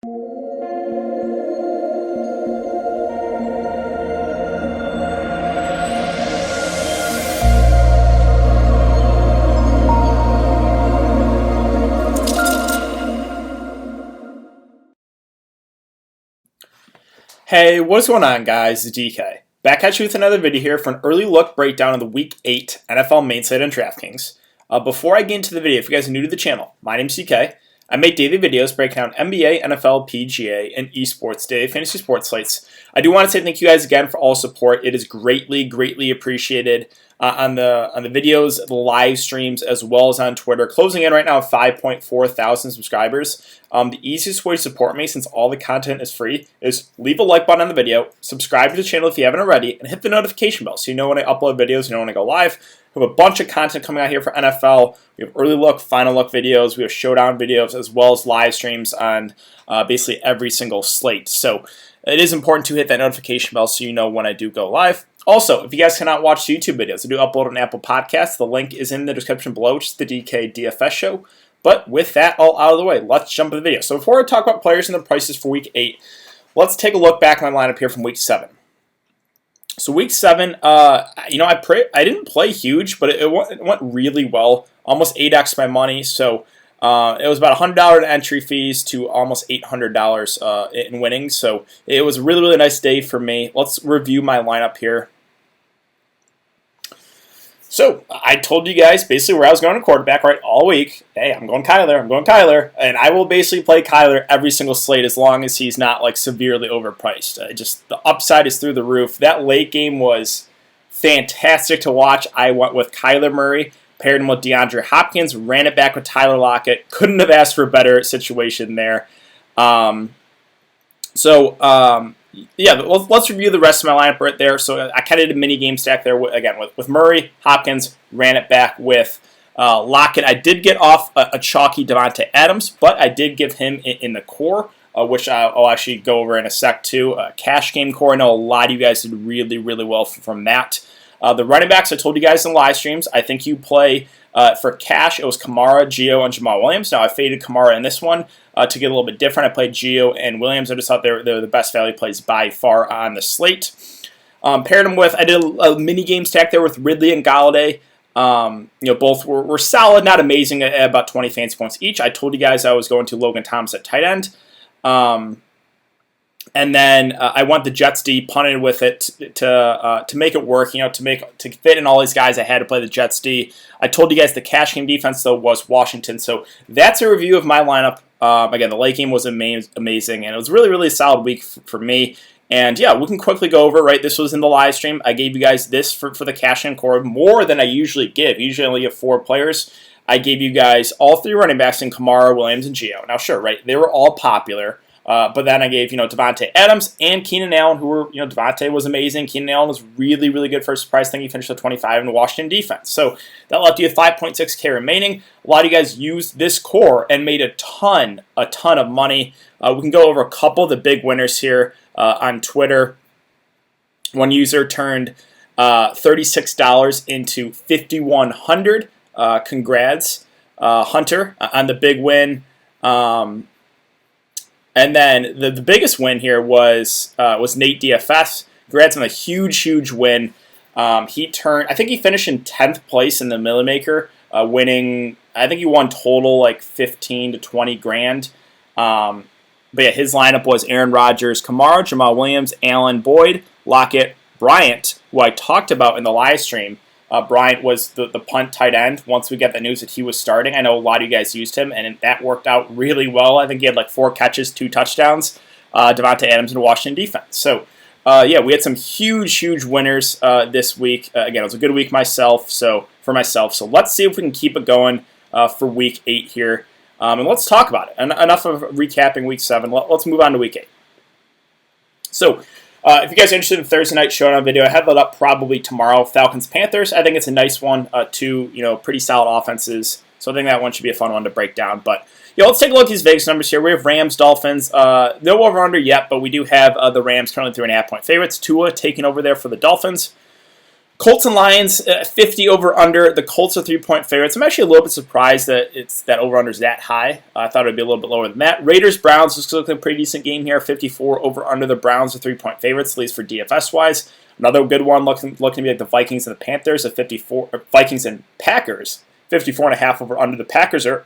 Hey, what's going on, guys? It's DK. Back at you with another video here for an early look breakdown of the Week 8 NFL main slate on Draftkings. Before I get into the video, if you guys are new to the channel, my name's DK. I make daily videos breaking down NBA, NFL, PGA, and esports daily fantasy sports slates. I do want to say thank you guys again for all support. It is greatly appreciated on the videos, the live streams, as well as on Twitter. Closing in right now at 5.4 thousand subscribers. The easiest way to support me, since all the content is free, is leave a like button on the video, subscribe to the channel if you haven't already, and hit the notification bell so you know when I upload videos, you know when I go live. We have a bunch of content coming out here for NFL. We have early look, final look videos. We have showdown videos, as well as live streams on basically every single slate. So it is important to hit that notification bell so you know when I do go live. Also, if you guys cannot watch the YouTube videos, I do upload on Apple Podcasts. The link is in the description below, which is the DK DFS show. But with that all out of the way, let's jump into the video. So before I talk about players and the prices for Week 8, let's take a look back at my lineup here from Week 7. So Week 7, I didn't play huge, but it went really well. Almost 8x my money, so it was about $100 in entry fees to almost $800 in winnings. So it was a really nice day for me. Let's review my lineup here. So I told you guys basically where I was going to quarterback right all week. Hey, I'm going Kyler, and I will basically play Kyler every single slate as long as he's not like severely overpriced. Just the upside is through the roof. That late game was fantastic to watch. I went with Kyler Murray, paired him with DeAndre Hopkins, ran it back with Tyler Lockett. Couldn't have asked for a better situation there. Yeah, let's review the rest of my lineup right there. So I kind of did a mini game stack there again with Murray, Hopkins, ran it back with Lockett. I did get off a chalky Davante Adams, but I did give him in the core, which I'll actually go over in a sec too. Cash game core. I know a lot of you guys did really well from that. The running backs, I told you guys in the live streams, I think you play for cash. It was Kamara, Gio, and Jamal Williams. Now I faded Kamara in this one to get a little bit different. I played Gio and Williams. I just thought they're the best value plays by far on the slate. Paired them with, I did a mini game stack there with Ridley and Galladay. Both were solid, not amazing, at about 20 fantasy points each. I told you guys I was going to Logan Thomas at tight end. And then I went the Jets D, punted with it to make it work, to fit in all these guys. I had to play the Jets D. I told you guys the cash game defense, though, was Washington. So that's a review of my lineup. Again, the late game was amazing, and it was really a solid week for me. And yeah, we can quickly go over, right? This was in the live stream. I gave you guys this for the cash in core, more than I usually give. Usually I only give 4 players. I gave you guys all 3 running backs in Kamara, Williams, and Gio. Now, sure, right? They were all popular. But then I gave, Davante Adams and Keenan Allen, who were, Davante was amazing. Keenan Allen was really good for a surprise thing. He finished at 25 in the Washington defense. So that left you with 5.6K remaining. A lot of you guys used this core and made a ton of money. We can go over a couple of the big winners here on Twitter. One user turned $36 into $5,100. Congrats, Hunter, on the big win. And then the biggest win here was Nate DFS. Congrats on a huge win. I think he finished in 10th place in the Millie Maker, winning, I think he won total like 15 to 20 grand. But yeah, his lineup was Aaron Rodgers, Kamara, Jamal Williams, Allen, Boyd, Lockett, Bryant, who I talked about in the live stream. Bryant was the punt tight end once we got the news that he was starting. I know a lot of you guys used him, and that worked out really well. I think he had like 4 catches, 2 touchdowns. Davante Adams in the Washington defense. So, yeah, we had some huge winners this week. Again, it was a good week for myself. So let's see if we can keep it going for Week 8 here. And let's talk about it. Enough of recapping Week 7. Let's move on to Week 8. So, if you guys are interested in Thursday night showdown video, I have that up probably tomorrow. Falcons-Panthers, I think it's a nice one. 2, pretty solid offenses. So I think that one should be a fun one to break down. But yeah, let's take a look at these Vegas numbers here. We have Rams, Dolphins. No over-under yet, but we do have the Rams currently 3.5-point favorites. Tua taking over there for the Dolphins. Colts and Lions, 50 over under. The Colts are 3-point favorites. I'm actually a little bit surprised that that over under is that high. I thought it would be a little bit lower than that. Raiders Browns, this looks like a pretty decent game here. 54 over under. The Browns are 3-point favorites, at least for DFS wise. Another good one looking to be like the Vikings and the Panthers at 54. Vikings and Packers, 54.5 over under. The Packers are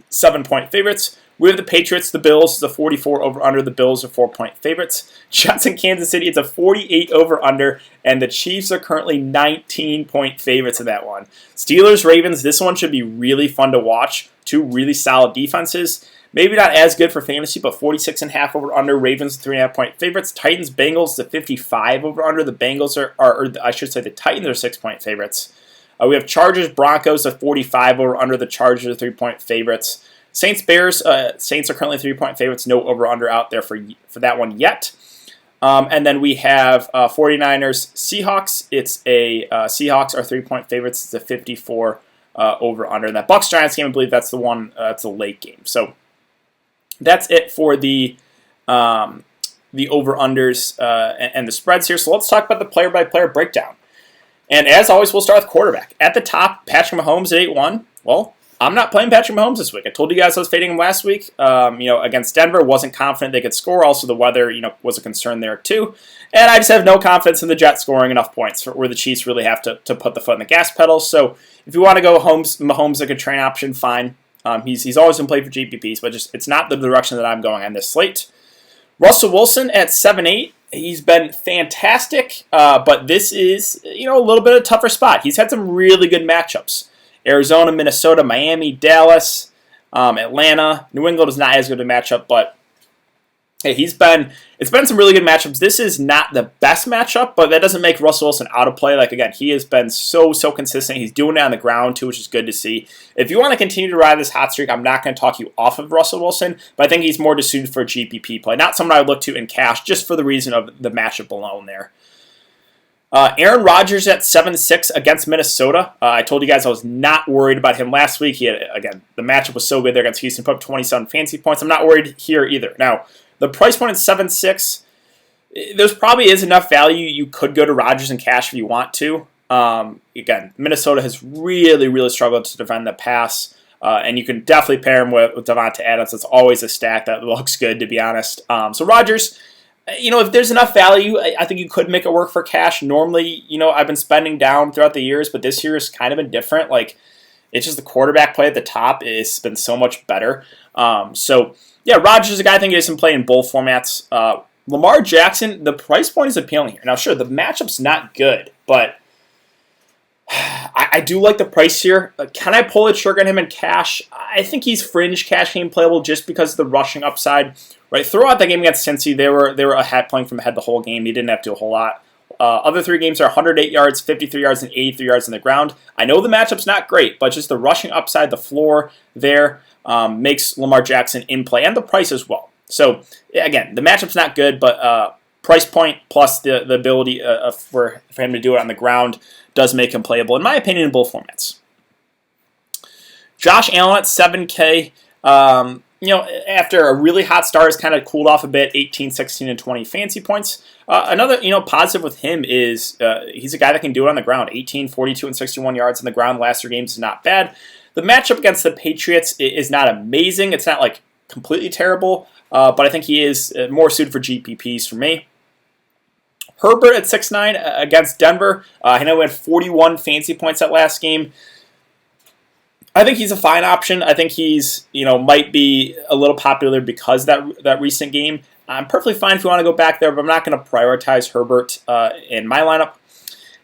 7-point favorites. We have the Patriots, the Bills, the 44 over under. The Bills are 4-point favorites. Jets in Kansas City, it's a 48 over under, and the Chiefs are currently 19-point favorites in that one. Steelers, Ravens, this one should be really fun to watch. Two really solid defenses. Maybe not as good for fantasy, but 46.5 over under. Ravens 3.5-point favorites. Titans, Bengals, the 55 over under. The Bengals are, or I should say, the Titans are 6-point favorites. We have Chargers, Broncos, the 45 over under. The Chargers are 3-point favorites. Saints, Bears, Saints are currently 3-point favorites. No over-under out there for that one yet. And then we have 49ers, Seahawks. It's a Seahawks are 3-point favorites. It's a 54 over-under. And that Bucs-Giants game, I believe that's the one, it's a late game. So that's it for the over-unders and the spreads here. So let's talk about the player-by-player breakdown. And as always, we'll start with quarterback. At the top, Patrick Mahomes at 8-1. Well, I'm not playing Patrick Mahomes this week. I told you guys I was fading him last week. Against Denver, wasn't confident they could score. Also, the weather, was a concern there too. And I just have no confidence in the Jets scoring enough points where the Chiefs really have to put the foot in the gas pedal. So if you want to go Mahomes like a train option, fine. He's always been played for GPPs, but it's not the direction that I'm going on this slate. Russell Wilson at 7-8. He's been fantastic, but this is a little bit of a tougher spot. He's had some really good matchups. Arizona, Minnesota, Miami, Dallas, Atlanta. New England is not as good a matchup, but hey, it's been some really good matchups. This is not the best matchup, but that doesn't make Russell Wilson out of play. Like, again, he has been so consistent. He's doing it on the ground, too, which is good to see. If you want to continue to ride this hot streak, I'm not going to talk you off of Russell Wilson, but I think he's more suited for GPP play. Not someone I would look to in cash, just for the reason of the matchup alone there. Aaron Rodgers at 7-6 against Minnesota. I told you guys I was not worried about him last week. The matchup was so good there against Houston, put up 27 fantasy points. I'm not worried here either. Now, the price point is 7-6. There probably is enough value. You could go to Rodgers in cash if you want to. Again, Minnesota has really struggled to defend the pass, and you can definitely pair him with Devonta Adams. It's always a stack that looks good, to be honest. So Rodgers, if there's enough value, I think you could make it work for cash. Normally, I've been spending down throughout the years, but this year has kind of been different. Like, it's just the quarterback play at the top has been so much better. Yeah, Rodgers is a guy I think is in play in both formats. Lamar Jackson, the price point is appealing here. Now, sure, the matchup's not good, but I do like the price here. Can I pull the trigger on him in cash? I think he's fringe cash game playable just because of the rushing upside. Right, throughout that game against Cincy, they were ahead playing from ahead the whole game. He didn't have to do a whole lot. Other three games are 108 yards, 53 yards, and 83 yards on the ground. I know the matchup's not great, but just the rushing upside, the floor there makes Lamar Jackson in play, and the price as well. So, again, the matchup's not good, but price point plus the ability for him to do it on the ground does make him playable, in my opinion, in both formats. Josh Allen at 7K. After a really hot start, has kind of cooled off a bit, 18, 16, and 20 fancy points. Another, positive with him is he's a guy that can do it on the ground. 18, 42, and 61 yards on the ground last 3 games is not bad. The matchup against the Patriots is not amazing. It's not, like, completely terrible, but I think he is more suited for GPPs for me. Herbert at 6'9 against Denver. I know he had 41 fancy points that last game. I think he's a fine option. I think he's, might be a little popular because that recent game. I'm perfectly fine if you want to go back there, but I'm not going to prioritize Herbert in my lineup.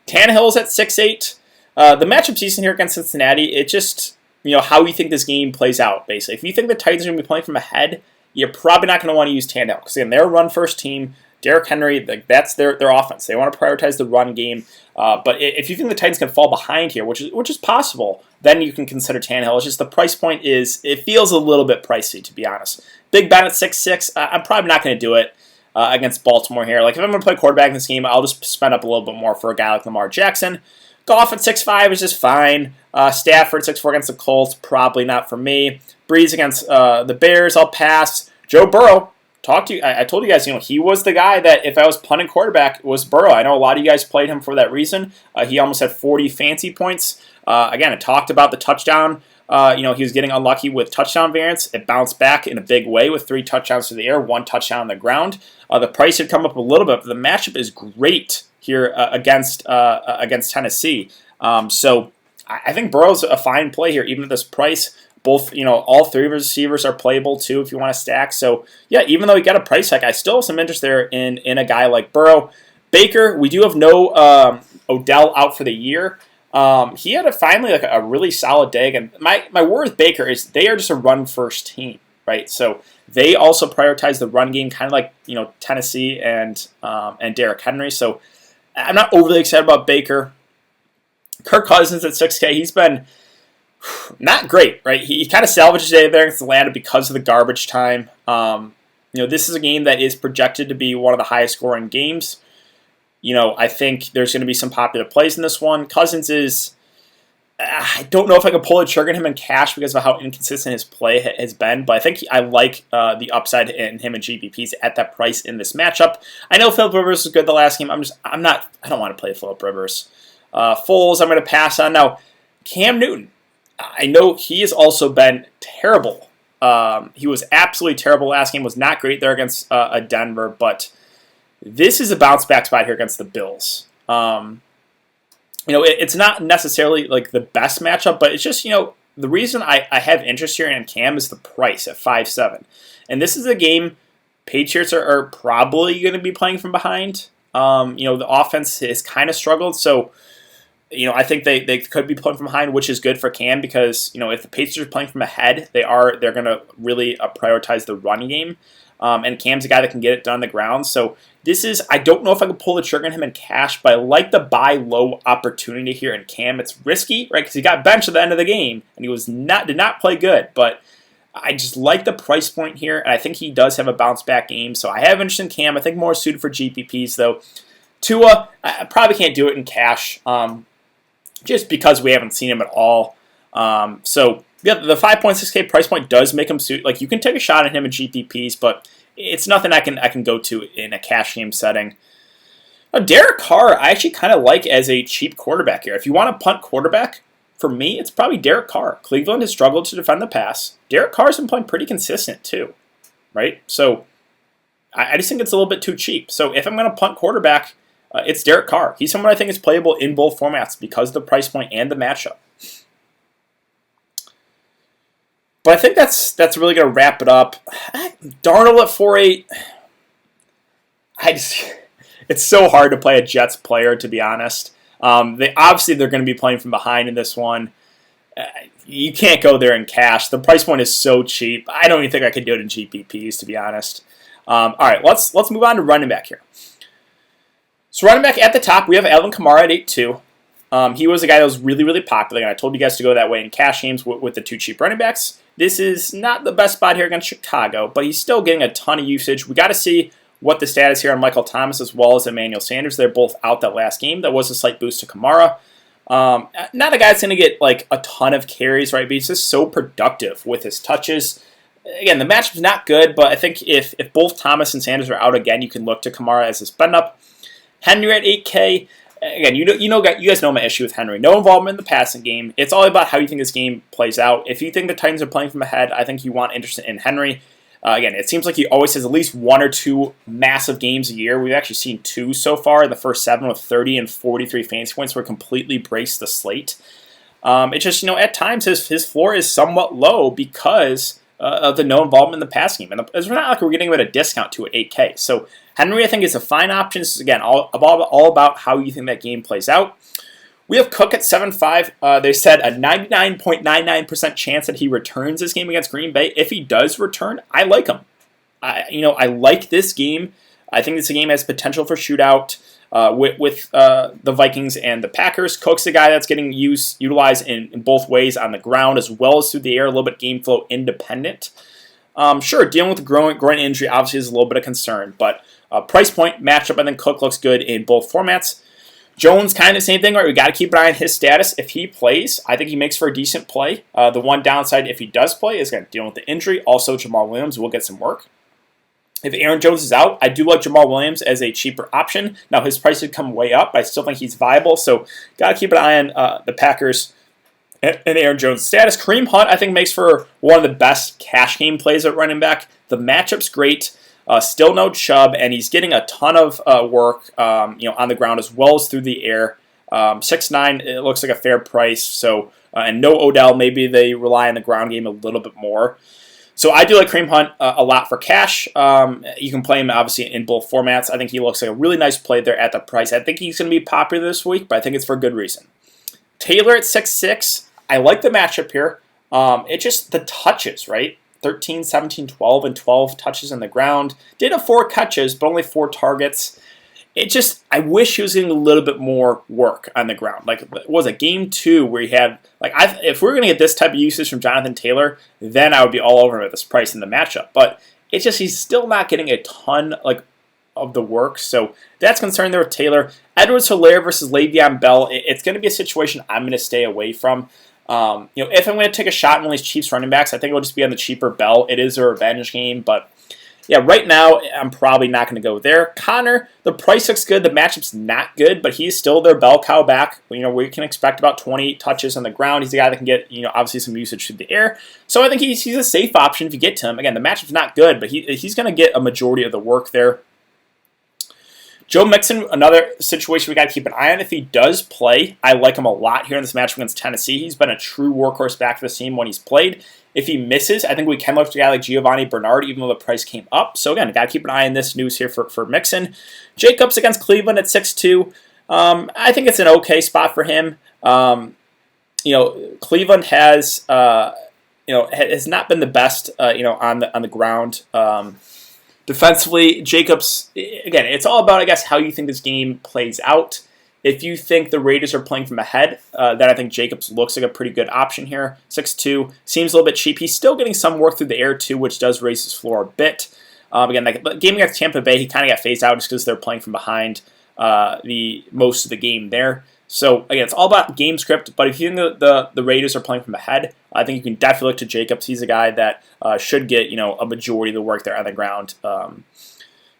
Tannehill's at 6'8. The matchup's decent here against Cincinnati. It just, how you think this game plays out, basically. If you think the Titans are going to be playing from ahead, you're probably not going to want to use Tannehill because, again, they're a run-first team. Derrick Henry, that's their offense. They want to prioritize the run game. But if you think the Titans can fall behind here, which is possible, then you can consider Tannehill. It's just the price point it feels a little bit pricey, to be honest. Big Ben at 6'6". I'm probably not going to do it against Baltimore here. Like, if I'm going to play quarterback in this game, I'll just spend up a little bit more for a guy like Lamar Jackson. Goff at 6'5" is just fine. Stafford 6'4" against the Colts, probably not for me. Breeze against the Bears, I'll pass. Joe Burrow, talked to you. I told you guys, he was the guy that if I was punting quarterback, it was Burrow. I know a lot of you guys played him for that reason. He almost had 40 fancy points. Again, I talked about the touchdown. He was getting unlucky with touchdown variance. It bounced back in a big way with 3 touchdowns to the air, 1 touchdown on the ground. The price had come up a little bit, but the matchup is great here against Tennessee. So I think Burrow's a fine play here, even at this price. Both, all 3 of his receivers are playable too if you want to stack. So yeah, even though he got a price hike, I still have some interest there in a guy like Burrow. Baker, we do have no Odell out for the year. He had finally a really solid day. And my word with Baker is they are just a run-first team, right? So they also prioritize the run game, kind of like Tennessee and Derrick Henry. So I'm not overly excited about Baker. Kirk Cousins at 6K, he's been not great, right? He kind of salvaged his day there against Atlanta because of the garbage time. This is a game that is projected to be one of the highest scoring games. I think there's going to be some popular plays in this one. Cousins is, I don't know if I can pull the trigger on him in cash because of how inconsistent his play has been, but I think I like the upside in him and GPPs at that price in this matchup. I know Phillip Rivers was good the last game. I don't want to play Phillip Rivers. Foles, I'm going to pass on. Now, Cam Newton, I know he has also been terrible. He was absolutely terrible last game, was not great there against Denver, but this is a bounce back spot here against the Bills. It's not necessarily like the best matchup, but it's just, the reason I have interest here in Cam is the price at 5.7. And this is a game Patriots are probably going to be playing from behind. The offense has kind of struggled, so I think they could be playing from behind, which is good for Cam because if the Patriots are playing from ahead, they're going to really prioritize the run game. And Cam's a guy that can get it done on the ground. So I don't know if I can pull the trigger on him in cash, but I like the buy low opportunity here in Cam. It's risky, right? Because he got benched at the end of the game and he did not play good, but I just like the price point here, and I think he does have a bounce back game. So I have interest in Cam. I think more suited for GPPs though. Tua, I probably can't do it in cash. Just because we haven't seen him at all. So yeah, the 5.6K price point does make him suit. Like you can take a shot at him in GPPs, but it's nothing I can go to in a cash game setting. Now, Derek Carr, I actually kind of like as a cheap quarterback here. If you want to punt quarterback, for me, it's probably Derek Carr. Cleveland has struggled to defend the pass. Derek Carr's been playing pretty consistent too, right? So I just think it's a little bit too cheap. So if I'm going to punt quarterback, it's Derek Carr. He's someone I think is playable in both formats because of the price point and the matchup. But I think that's really going to wrap it up. Darnold at 4.8. It's so hard to play a Jets player, to be honest. They're going to be playing from behind in this one. You can't go there in cash. The price point is so cheap. I don't even think I could do it in GPPs, to be honest. All right, let's move on to running back here. So running back at the top, we have Alvin Kamara at 8.2. He was a guy that was really, really popular, and I told you guys to go that way in cash games with the 2 cheap running backs. This is not the best spot here against Chicago, but he's still getting a ton of usage. We got to see what the status here on Michael Thomas as well as Emmanuel Sanders. They're both out that last game. That was a slight boost to Kamara. Not a guy that's going to get like a ton of carries, right? But he's just so productive with his touches. Again, the matchup's not good, but I think if both Thomas and Sanders are out again, you can look to Kamara as his spend up. Henry at 8K. Again, you guys know my issue with Henry. No involvement in the passing game. It's all about how you think this game plays out. If you think the Titans are playing from ahead, I think you want interest in Henry. Again, it seems like he always has at least 1 or 2 massive games a year. We've actually seen 2 so far in the first 7 with 30 and 43 fantasy points where completely braced the slate. It's just, at times his floor is somewhat low because of the no involvement in the passing game. And it's not like we're getting him at a discount to at 8K. So Henry, I think, is a fine option. This is, again, all about how you think that game plays out. We have Cook at 7.5. They said a 99.99% chance that he returns this game against Green Bay. If he does return, I like him. I like this game. I think this game has potential for shootout with the Vikings and the Packers. Cook's a guy that's getting utilized in both ways on the ground as well as through the air, a little bit game flow independent. Sure, dealing with the groin injury obviously is a little bit of concern, but price point, matchup, I think Cook looks good in both formats. Jones, kind of the same thing, right? We got to keep an eye on his status. If he plays, I think he makes for a decent play. The one downside, if he does play, is going to deal with the injury. Also, Jamal Williams will get some work. If Aaron Jones is out, I do like Jamal Williams as a cheaper option. Now, his price did come way up, but I still think he's viable, so got to keep an eye on the Packers and Aaron Jones' status. Kareem Hunt, I think, makes for one of the best cash game plays at running back. The matchup's great. Still no Chubb, and he's getting a ton of work on the ground as well as through the air. 6'9", it looks like a fair price. So and no Odell, maybe they rely on the ground game a little bit more. So I do like Kareem Hunt a lot for cash. You can play him obviously in both formats. I think he looks like a really nice play there at the price. I think he's going to be popular this week, but I think it's for good reason. Taylor at 6'6", I like the matchup here. It's just the touches, right? 13, 17, 12, and 12 touches on the ground. Did have 4 catches, but only 4 targets. I wish he was getting a little bit more work on the ground. Like, it was a game 2 where he had, if we were going to get this type of usage from Jonathan Taylor, then I would be all over him at this price in the matchup. But it's just, he's still not getting a ton, of the work. So that's concerning there with Taylor. Edwards-Helaire versus Le'Veon Bell, it's going to be a situation I'm going to stay away from. If I'm going to take a shot on one of these Chiefs running backs, I think it'll just be on the cheaper Bell. It is a revenge game, but yeah, right now, I'm probably not going to go there. Connor, the price looks good. The matchup's not good, but he's still their bell cow back. We can expect about 20 touches on the ground. He's a guy that can get, obviously some usage through the air. So I think he's a safe option if you get to him. Again, the matchup's not good, but he's going to get a majority of the work there. Joe Mixon, another situation we got to keep an eye on. If he does play, I like him a lot here in this matchup against Tennessee. He's been a true workhorse back for the team when he's played. If he misses, I think we can look to a guy like Giovanni Bernard, even though the price came up. So again, got to keep an eye on this news here for Mixon. Jacobs against Cleveland at 6'2". I think it's an okay spot for him. Cleveland has has not been the best on the ground. Defensively, Jacobs, again, it's all about, I guess, how you think this game plays out. If you think the Raiders are playing from ahead, then I think Jacobs looks like a pretty good option here. 6'2", seems a little bit cheap. He's still getting some work through the air, too, which does raise his floor a bit. Again, the game against Tampa Bay, he kind of got phased out just because they're playing from behind most of the game there. So, again, it's all about game script, but if you think the Raiders are playing from ahead, I think you can definitely look to Jacobs. He's a guy that should get, a majority of the work there on the ground.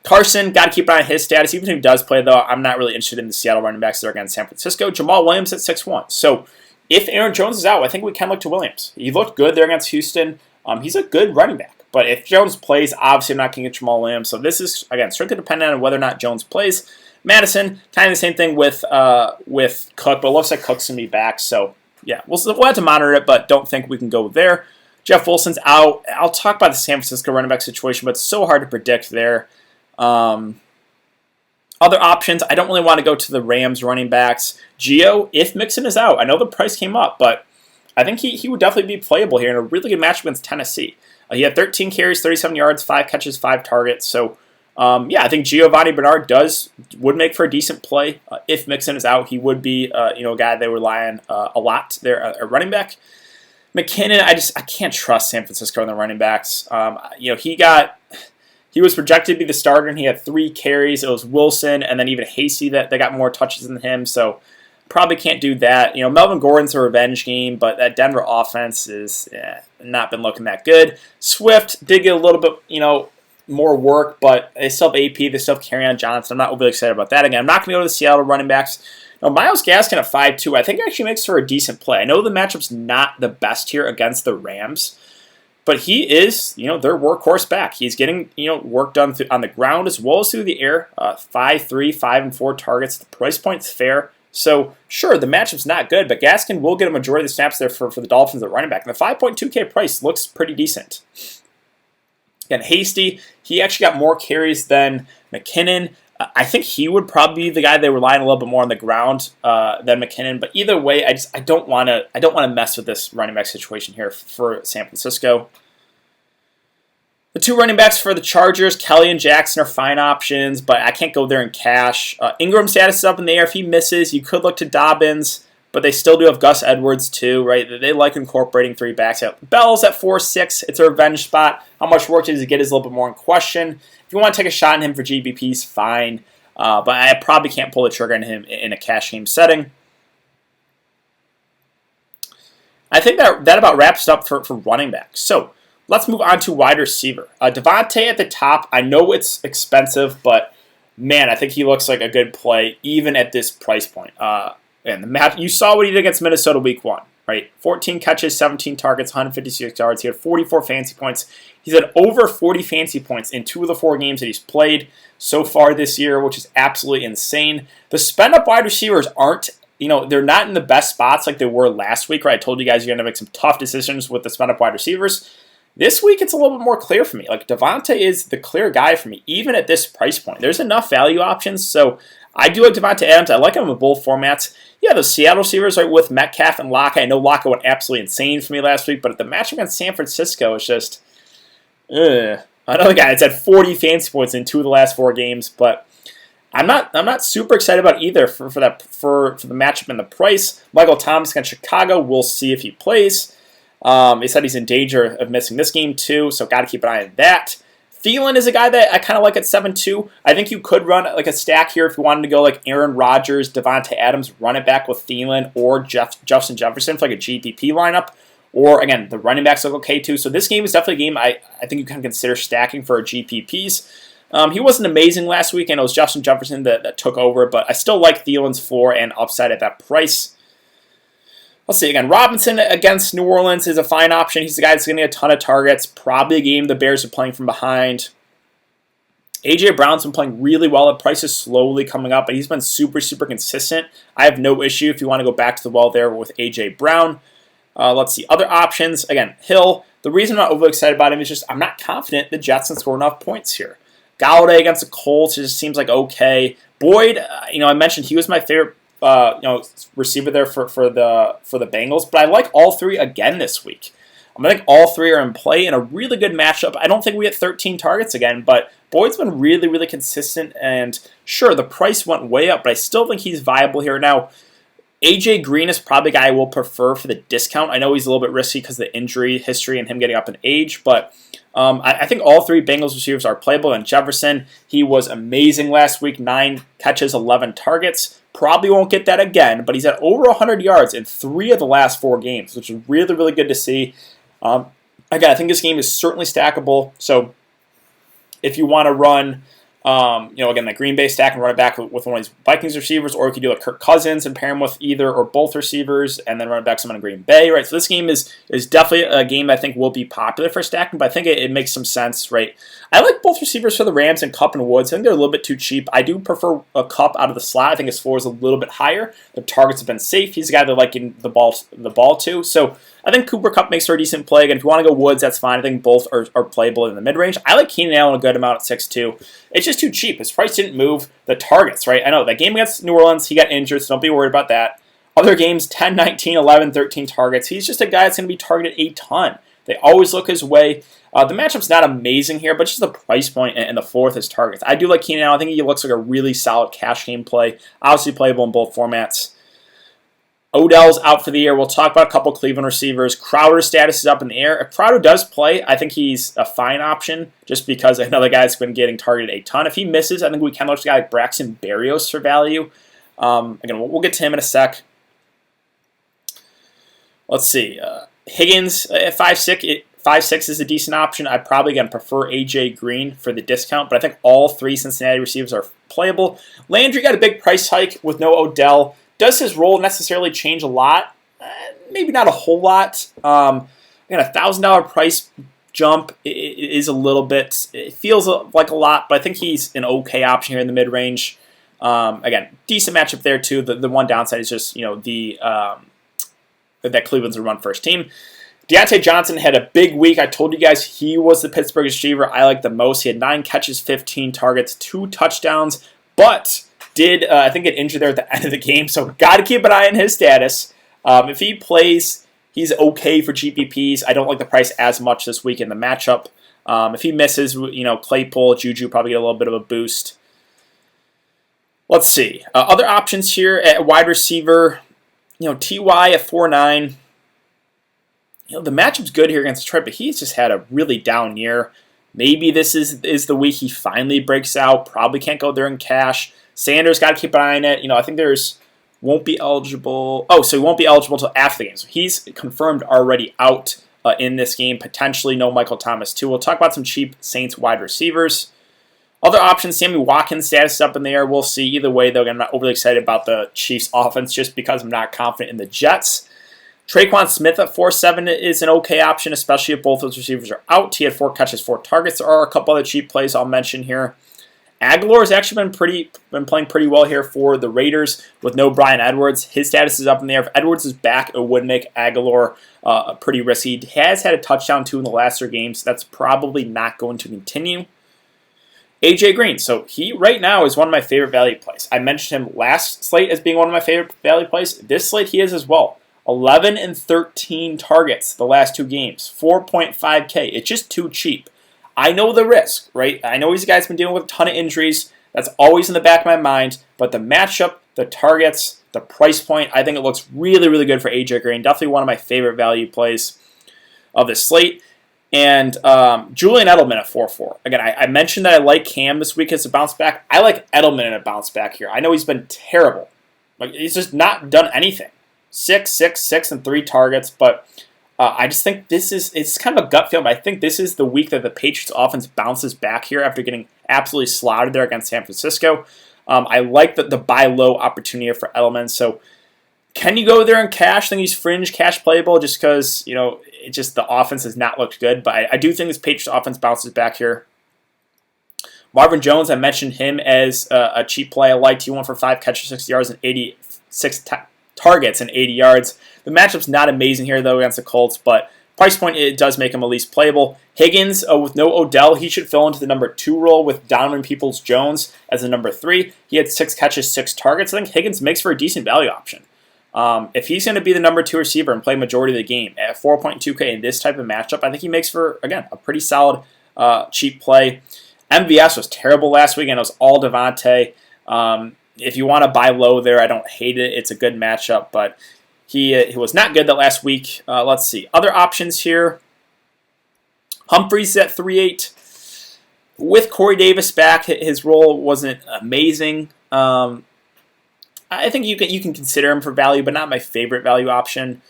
Carson, got to keep an eye on his status. Even if he does play, though, I'm not really interested in the Seattle running backs that are against San Francisco. Jamal Williams at 6'1". So, if Aaron Jones is out, I think we can look to Williams. He looked good there against Houston. He's a good running back. But if Jones plays, obviously I'm not going to get Jamal Williams. So this is, again, strictly dependent on whether or not Jones plays. Madison, kind of the same thing with Cook, but it looks like Cook's going to be back. So, yeah, we'll have to monitor it, but don't think we can go there. Jeff Wilson's out. I'll talk about the San Francisco running back situation, but it's so hard to predict there. Other options, I don't really want to go to the Rams running backs. Gio, if Mixon is out, I know the price came up, but I think he would definitely be playable here in a really good match against Tennessee. He had 13 carries, 37 yards, 5 catches, 5 targets. So, I think Giovanni Bernard would make for a decent play. If Mixon is out, he would be a guy they rely on a lot there at running back. McKinnon, I can't trust San Francisco in the running backs. He was projected to be the starter, and he had 3 carries. It was Wilson and then even Hasty that got more touches than him. So probably can't do that. Melvin Gordon's a revenge game, but that Denver offense is not been looking that good. Swift did get a little bit, more work, but they still have AP, they still have Kerryon Johnson. I'm not overly excited about that. Again, I'm not going to go to the Seattle running backs. Now, Myles Gaskin at 5'2", I think actually makes for a decent play. I know the matchup's not the best here against the Rams, but he is, their workhorse back. He's getting, work done on the ground as well as through the air. 5'3", 5 and 4 targets. The price point's fair. So, sure, the matchup's not good, but Gaskin will get a majority of the snaps there for the Dolphins at running back. And the 5.2K price looks pretty decent. Again, Hasty, he actually got more carries than McKinnon. I think he would probably be the guy they rely on a little bit more on the ground than McKinnon. But either way, I don't want to mess with this running back situation here for San Francisco. The 2 running backs for the Chargers, Kelly and Jackson, are fine options, but I can't go there in cash. Ingram's status is up in the air. If he misses, you could look to Dobbins, but they still do have Gus Edwards too, right? They like incorporating 3 backs. Bell's at 4'6". It's a revenge spot. How much work does he get is a little bit more in question. If you want to take a shot on him for GBPs, fine. But I probably can't pull the trigger on him in a cash game setting. I think that about wraps up for running backs. So Let's move on to wide receiver. Devontae at the top. I know it's expensive, but man, I think he looks like a good play even at this price point. And the match, you saw what he did against Minnesota week 1, right? 14 catches, 17 targets, 156 yards. He had 44 fantasy points. He's had over 40 fantasy points in 2 of the 4 games that he's played so far this year, which is absolutely insane. The spend-up wide receivers aren't, they're not in the best spots like they were last week, right? I told you guys you're going to make some tough decisions with the spend-up wide receivers. This week, it's a little bit more clear for me. Like, Devontae is the clear guy for me, even at this price point. There's enough value options, so I do like Davante Adams. I like him in both formats. Yeah, the Seattle receivers right with Metcalf and Lockett. I know Lockett went absolutely insane for me last week, but the matchup against San Francisco is just, another guy that's had 40 fantasy points in 2 of the last 4 games, but I'm not super excited about either for the matchup and the price. Michael Thomas against Chicago. We'll see if he plays. He said he's in danger of missing this game too, so got to keep an eye on that. Thielen is a guy that I kind of like at 7-2. I think you could run like a stack here if you wanted to go like Aaron Rodgers, Davante Adams, run it back with Thielen or Justin Jefferson for like a GPP lineup. Or again, the running backs look okay too. So this game is definitely a game I think you can consider stacking for GPPs. He wasn't amazing last week, and it was Justin Jefferson that took over, but I still like Thielen's floor and upside at that price. Let's see, again, Robinson against New Orleans is a fine option. He's the guy that's going to get a ton of targets. Probably a game the Bears are playing from behind. A.J. Brown's been playing really well. The price is slowly coming up, but he's been super, super consistent. I have no issue if you want to go back to the well there with A.J. Brown. Let's see, other options. Again, Hill. The reason I'm not overly excited about him is just I'm not confident the Jets can score enough points here. Galladay against the Colts, it just seems like okay. Boyd, I mentioned he was my favorite receiver there for the Bengals, but I like all 3 again this week. I think all 3 are in play in a really good matchup. I don't think we get 13 targets again, but Boyd's been really, really consistent, and sure, the price went way up, but I still think he's viable here. Now, AJ Green is probably a guy I will prefer for the discount. I know he's a little bit risky because of the injury history and him getting up in age, but I think all 3 Bengals receivers are playable. And Jefferson, he was amazing last week, 9 catches, 11 targets. Probably won't get that again, but he's at over 100 yards in 3 of the last 4 games, which is really, really good to see. Again, I think this game is certainly stackable. So if you want to run, again, the Green Bay stack and run it back with one of these Vikings receivers, or you could do like Kirk Cousins and pair him with either or both receivers and then run it back someone in Green Bay, right? So this game is definitely a game I think will be popular for stacking, but I think it makes some sense, right? I like both receivers for the Rams and Kupp and Woods. I think they're a little bit too cheap. I do prefer a Kupp out of the slot. I think his floor is a little bit higher. The targets have been safe. He's a guy that liking the ball too. So I think Cooper Kupp makes for a decent play. Again, if you want to go Woods, that's fine. I think both are playable in the mid-range. I like Keenan Allen a good amount at 6-2. It's just too cheap. His price didn't move. The targets, right? I know that game against New Orleans, he got injured, so don't be worried about that. Other games, 10, 19, 11, 13 targets. He's just a guy that's going to be targeted a ton. They always look his way. The matchup's not amazing here, but just the price point and the floor with his targets. I do like Keenan Allen. I think he looks like a really solid cash game play. Obviously playable in both formats. Odell's out for the year. We'll talk about a couple Cleveland receivers. Crowder's status is up in the air. If Crowder does play, I think he's a fine option just because another guy's been getting targeted a ton. If he misses, I think we can look at a guy like Braxton Berrios for value. Again, we'll get to him in a sec. Let's see. Higgins at 5'6". 5'6" is a decent option. I probably, again, prefer A.J. Green for the discount, but I think all 3 Cincinnati receivers are playable. Landry got a big price hike with no Odell. Does his role necessarily change a lot? Maybe not a whole lot. Again, a $1,000 price jump is a little bit, it feels like a lot, but I think he's an okay option here in the mid-range. Again, decent matchup there too. The one downside is just, that Cleveland's a run-first team. Deontay Johnson had a big week. I told you guys he was the Pittsburgh receiver I like the most. He had 9 catches, 15 targets, 2 touchdowns, but did, I think, get injured there at the end of the game, so got to keep an eye on his status. If he plays, he's okay for GPPs. I don't like the price as much this week in the matchup. If he misses, Claypool, Juju probably get a little bit of a boost. Let's see. Other options here at wide receiver, T.Y. at 4.9. The matchup's good here against Detroit, but he's just had a really down year. Maybe this is the week he finally breaks out. Probably can't go there in cash. Sanders got to keep an eye on it. I think won't be eligible. Oh, so he won't be eligible until after the game. So he's confirmed already out in this game. Potentially no Michael Thomas too. We'll talk about some cheap Saints wide receivers. Other options, Sammy Watkins' status is up in the air. We'll see. Either way, though, I'm not overly excited about the Chiefs' offense just because I'm not confident in the Jets. Traquan Smith at 4.7 is an okay option, especially if both those receivers are out. He had 4 catches, 4 targets. There are a couple other cheap plays I'll mention here. Aguilar has actually been playing pretty well here for the Raiders with no Bryan Edwards. His status is up in the air. If Edwards is back, it would make Aguilar pretty risky. He has had a touchdown, too, in the last 3 games. That's probably not going to continue. AJ Green. So he right now is one of my favorite value plays. I mentioned him last slate as being one of my favorite value plays. This slate he is as well. 11 and 13 targets the last 2 games. 4.5K. It's just too cheap. I know the risk, right? I know these guys been dealing with a ton of injuries. That's always in the back of my mind. But the matchup, the targets, the price point, I think it looks really, really good for AJ Green. Definitely one of my favorite value plays of this slate. And Julian Edelman at 4.4. Again, I mentioned that I like Cam this week as a bounce back. I like Edelman in a bounce back here. I know he's been terrible. Like he's just not done anything. 6, and 3 targets. But I just think it's kind of a gut feeling. But I think this is the week that the Patriots offense bounces back here after getting absolutely slaughtered there against San Francisco. I like the buy low opportunity for Edelman. So can you go there in cash? I think he's fringe cash playable just because, the offense has not looked good. But I do think this Patriots offense bounces back here. Marvin Jones, I mentioned him as a cheap play. I liked. He went for 5 catches, 60 yards, and 86 targets and 80 yards. The matchup's not amazing here, though, against the Colts. But price point, it does make him at least playable. Higgins, with no Odell, he should fill into the number 2 role with Donovan Peoples-Jones as the number 3. He had 6 catches, 6 targets. I think Higgins makes for a decent value option. If he's going to be the number 2 receiver and play majority of the game at 4.2K in this type of matchup, I think he makes for, again, a pretty solid cheap play. MVS was terrible last week, and it was all Devontae. If you want to buy low there, I don't hate it. It's a good matchup, but he was not good that last week. Let's see. Other options here. Humphreys at 3.8. With Corey Davis back, his role wasn't amazing. I think you can consider him for value, but not my favorite value option.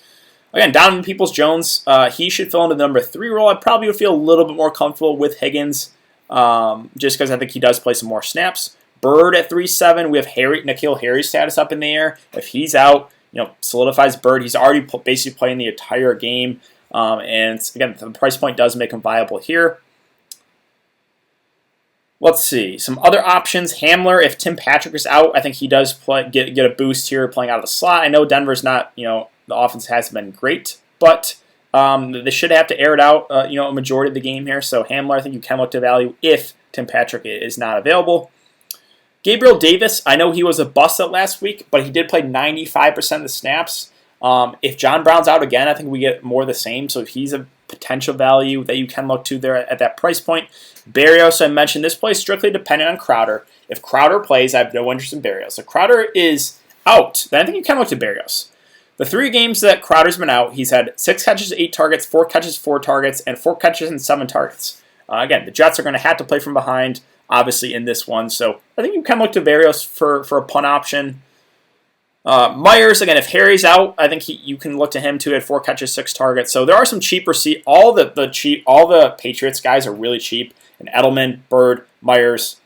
Again, Donovan Peoples-Jones, he should fill into the number 3 role. I probably would feel a little bit more comfortable with Higgins, just because I think he does play some more snaps. Bird at 3.7. We have N'Keal Harry's status up in the air. If he's out, solidifies Bird. He's already basically playing the entire game. And again, the price point does make him viable here. Let's see. Some other options. Hamler, if Tim Patrick is out, I think he does get a boost here playing out of the slot. I know Denver's not, the offense hasn't been great, but they should have to air it out, a majority of the game here. So Hamler, I think you can look to value if Tim Patrick is not available. Gabriel Davis, I know he was a bust at last week, but he did play 95% of the snaps. If John Brown's out again, I think we get more of the same. So he's a potential value that you can look to there at that price point. Berrios, I mentioned, this play is strictly dependent on Crowder. If Crowder plays, I have no interest in Berrios. If Crowder is out, then I think you can look to Berrios. The 3 games that Crowder's been out, he's had 6 catches, 8 targets, 4 catches, 4 targets, and 4 catches and 7 targets. Again, the Jets are going to have to play from behind, obviously, in this one. So I think you can look to Berrios for a punt option. Myers, again, if Harry's out, I think you can look to him too. He had 4 catches, 6 targets. So there are some cheap receivers. All the Patriots guys are really cheap. And Edelman, Bird, Myers,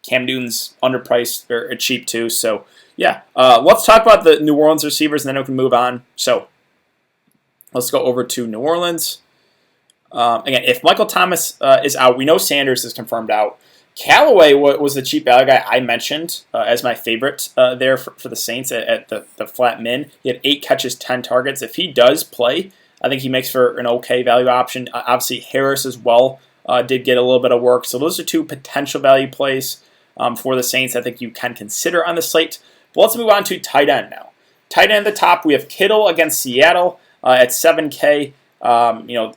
Cam Newton's underpriced or cheap too. So yeah, let's talk about the New Orleans receivers, and then we can move on. So let's go over to New Orleans. Again, if Michael Thomas is out, we know Sanders is confirmed out. Callaway was the cheap value guy I mentioned as my favorite there for the Saints at the flat min. He had 8 catches, 10 targets. If he does play, I think he makes for an okay value option. Obviously, Harris as well did get a little bit of work. So those are 2 potential value plays for the Saints I think you can consider on the slate. But let's move on to tight end now. Tight end at the top, we have Kittle against Seattle at 7K.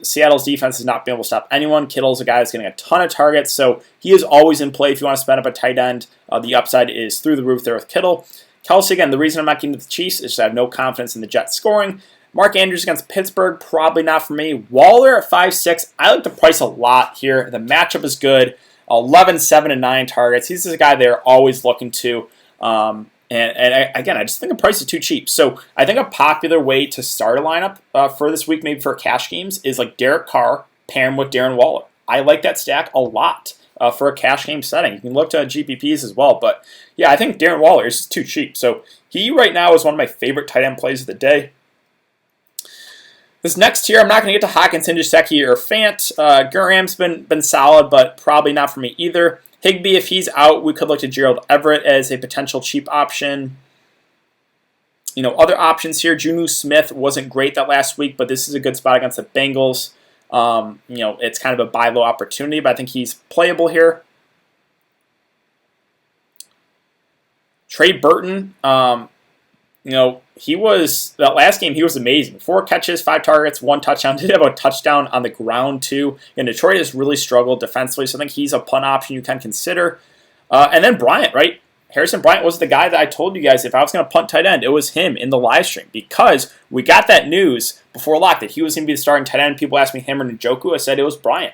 Seattle's defense has not been able to stop anyone. Kittle's a guy that's getting a ton of targets, so he is always in play if you want to spend up a tight end. The upside is through the roof there with Kittle. Kelsey, again, the reason I'm not getting to the Chiefs is I have no confidence in the Jets scoring. Mark Andrews against Pittsburgh, probably not for me. Waller at 5.6. I like the price a lot here. The matchup is good. 11, 7, and 9 targets. He's a guy they're always looking to. And Again, I just think the price is too cheap. So I think a popular way to start a lineup for this week, maybe for cash games, is like Derek Carr pairing with Darren Waller. I like that stack a lot for a cash game setting. You can look to GPPs as well. But yeah, I think Darren Waller is just too cheap. So he right now is one of my favorite tight end plays of the day. This next tier, I'm not going to get to Hawkinson, Gesicki, or Fant. Graham's been solid, but probably not for me either. Higbee, if he's out, we could look to Gerald Everett as a potential cheap option. Other options here. Juju Smith wasn't great that last week, but this is a good spot against the Bengals. It's kind of a buy low opportunity, but I think he's playable here. Trey Burton, that last game, he was amazing. 4 catches, 5 targets, 1 touchdown. Did have a touchdown on the ground, too. And Detroit has really struggled defensively, so I think he's a punt option you can consider. And then Bryant, right? Harrison Bryant was the guy that I told you guys if I was going to punt tight end, it was him in the live stream because we got that news before lock that he was going to be the starting tight end. People asked me him or Njoku. I said it was Bryant.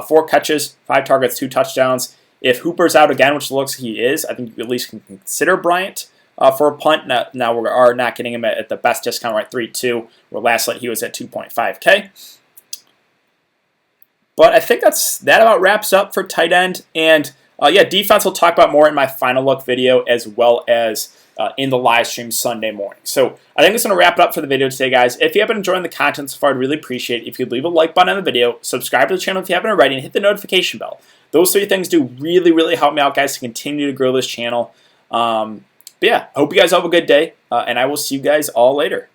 4 catches, 5 targets, 2 touchdowns. If Hooper's out again, which looks like he is, I think you at least can consider Bryant for a punt. Now we are not getting him at the best discount, right? 3.2, where last night he was at 2.5K. But I think that about wraps up for tight end. And defense we'll talk about more in my final look video as well as in the live stream Sunday morning. So I think that's going to wrap it up for the video today, guys. If you have been enjoying the content so far, I'd really appreciate it if you'd leave a like button on the video, subscribe to the channel if you haven't already, and hit the notification bell. Those 3 things do really, really help me out, guys, to continue to grow this channel. But yeah, I hope you guys have a good day, and I will see you guys all later.